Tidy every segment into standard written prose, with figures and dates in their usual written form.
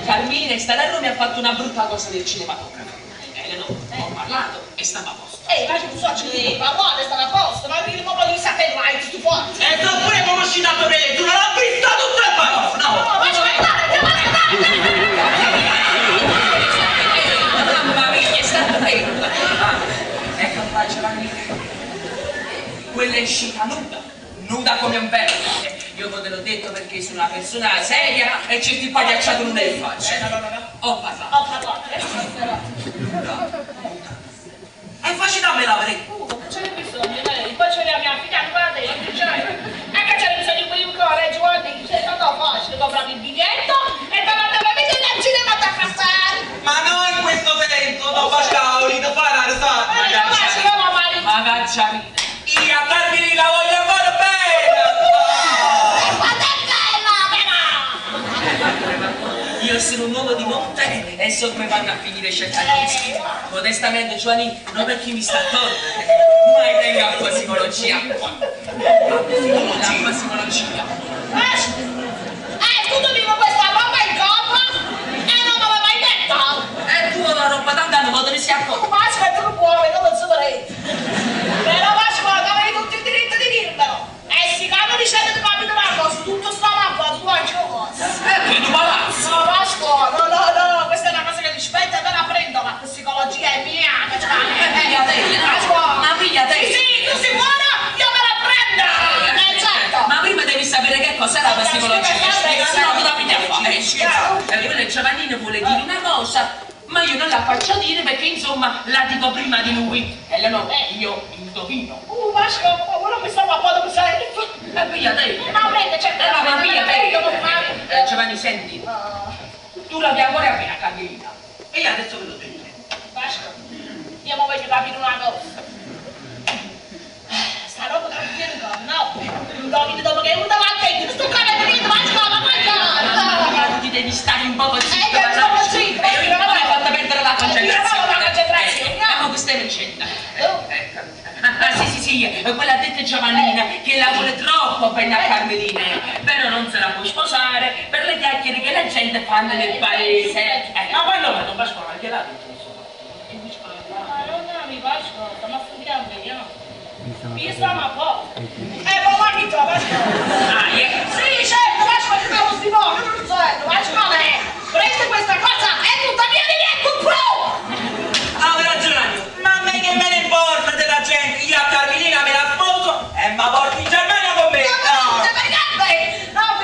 Carmelina è stata a Roma e ha fatto una brutta cosa del cinematografo. No, ho parlato e stava a posto. Ma che tu so che ma guarda, stava a posto, ma il modo di sapere mai tu forte. E tu pure come uscito a vedere, tu non l'ha vista tutta e poi no. No, ma mamma mia, è stato bello. Ecco qua Giovanni. Quella è uscita nuda come un verme. Io ve l'ho detto perché sono una persona seria e certi pagliacciato non è facile. No. Ho parlato. E facci dammi la verità. Non ce n'è bisogno, poi c'è la mia figlia, guarda, anche c'è bisogno di quel cuore, Giovanni, se non è facile, comprare il biglietto e poi andare a vedere il cinema da caffè. Ma non in questo senso, no, Pascao, li devo fare una risata. Ma cacciarina. Io a Carmelina la voglio fare bene. Io sono un uomo di monte e so come vanno a finire certi rischi. Modestamente, Giovanni, non perché mi sta attorno, mai venga a tua psicologia. La psicologia. Tu dovevi questa roba in corpo e non me l'hai mai detto. E tu la roba d'andare, ma te ne sei accorto? Ma aspetta, non puoi, non lo so lei. Però Vasco, avevi tutto il diritto di dirmelo. E si cambia dicendo che mi una cosa, tutto sta roba, tu hai cosa. Che tu palazzo. No, Vasco, no, questa è una cosa che rispetto e me la prendo, la psicologia è mia, Piglia te, ma piglia te. Sì, tu sei buona, io me la prendo. Certo. Ma prima devi sapere che cos'è la psicologia, se no tu la piglia a fare. Quello Giovannino vuole dire una cosa, ma io non la faccio dire perché insomma la dico prima di lui. E no, io indovino. Vasco, ora mi stavo a poco sei. Piglia te. Ma prende, certo. Ma piglia te. Giovanni, senti. Tu la ancora appena Carmelina. E io adesso ve lo dico. Vasco, io mi voglio capire una cosa. Sta roba che non viene con, no? Domini dopo che è venuta avanti, non sto capendo, Vasco, ma guarda! Tu ti devi stare un po' zitto. Zitto. E io non mi hai fatto perdere la concentrazione. Ma questa è vicenda. Sì, quella detta Giovannina che la vuole troppo bene a Carmelina, però non se la può sposare per le chiacchiere che la gente fanno nel paese. Ma quello non va a scuola, che l'ha detto? Ma non mi va a scuola, stiamo studiando io. Io stiamo a poco. Ma guardi tu, Vasco. Sì, certo, Vasco, che devo stimolare, non so, Vasco, prende questa cosa e tutta mia diventa un pro! Hai ragione, ma a me che me ne importa della gente, io a Carmelina me la sposo e ma porti in Germania con me. No,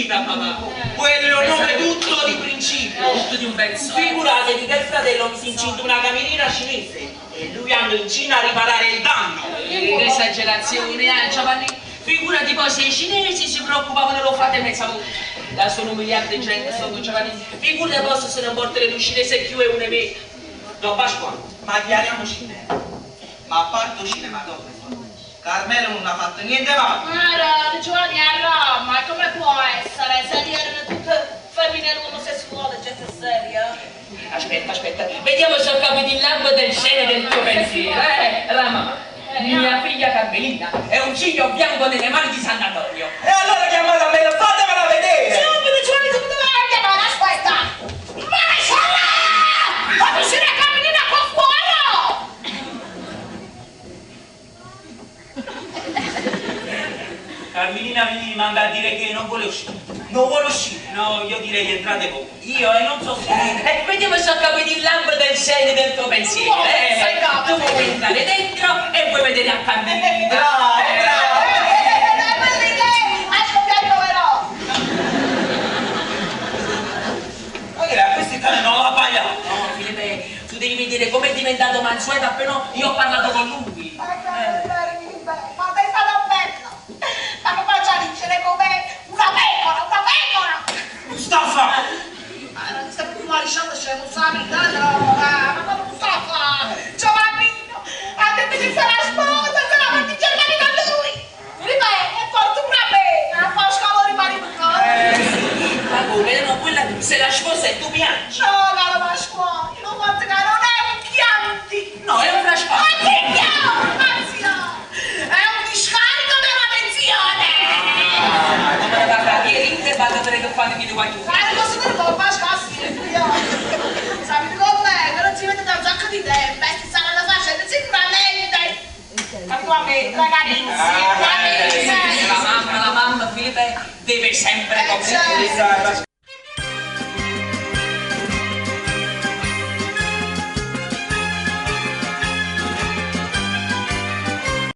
vicina, papà. Quello è un nome tutto di principio. Tutto di un pezzo. Figuratevi che il fratello mi si incinta una camerina cinese e lui andò in Cina a riparare il danno. Che esagerazione, Giovanni. Figurati poi se i cinesi si preoccupavano lo fate mezza volta. Da solo 1 miliardo di gente sono Giovanni. Figurati poi se non portano un cinese più e una meno. Don Pasquale, ma chiariamoci bene. Ma a parte cinematografo, Carmelo non ha fatto niente male. Ma Giovanni a Roma, come può essere? Se lì erano tutte femmine omosessuali, gente seria. Aspetta. Vediamo se ho capito il lampo del cielo del tuo pensiero, Rama. Mia figlia Carmelina è un ciglio bianco nelle mani di San Antonio. E allora chiamate a me, fatemela vedere! Subito, Giovanni, subito la chiamare, aspetta! Mashallah! Ma tu sei una cammina qua fuori! Carmelina mi manda a dire che non vuole uscire. Non vuole uscire? No, io direi che entrate voi. Io non so se... Vediamo se ho capito il lampo del cielo del tuo pensiero. Tu puoi entrare dentro e puoi vedere a Carmelina. Bravo! Ma che era? Questi cane non l'ha pagato. No, Filipe, tu devi vedere com'è diventato mansueto appena io ho parlato con lui. Ma sei stata bella! Ma come faccio a dicere come una pecora! Mustafa! Ma non ti stai più marisciando, c'è un sanitario! Ma non Mustafa! Giovannino! Ha detto che sarà sposa, sarà per cercare con lui! Ripeto, è fortuna bene! A Pasquale rimane in casa! Ma come? No, quella se la sposa e tu piangi. No, caro Pasquale, non guarda che non è un chianti! No, è un flashback. È un discarico della pensione! Come la carriera e vado a vedere che fanno chi ti voglio. Fai così per colpa, scassi! Sapete con me, che non ci vedete da un sacco di tempo, si stanno facendo sicuramente! Attualmente, ragazzi, La mamma, Filipe, deve sempre comprendere. certo.